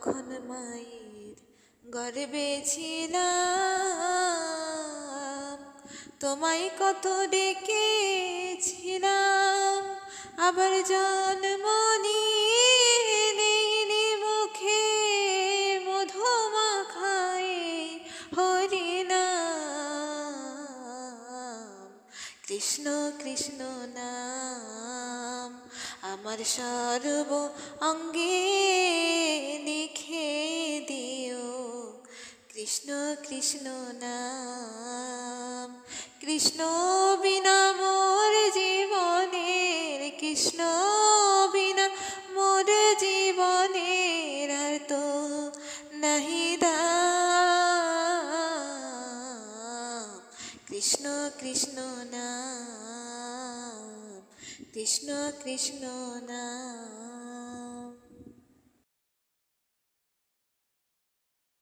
যখন মায়ের গর্ভে ছিলাম, তোমায় কত ডেকেছিলাম, আবার জন্ম নিলে মুখে মধু মাখায় হরিনাম। কৃষ্ণ কৃষ্ণ নাম আমার সর্ব অঙ্গে লিখে দিও। কৃষ্ণ কৃষ্ণ নাম, কৃষ্ণ বিনা মোর জীবনের, কৃষ্ণ বিনা মোর জীবনের আর তো নাহি দাম। কৃষ্ণ কৃষ্ণ নাম, কৃষ্ণ কৃষ্ণ নাম।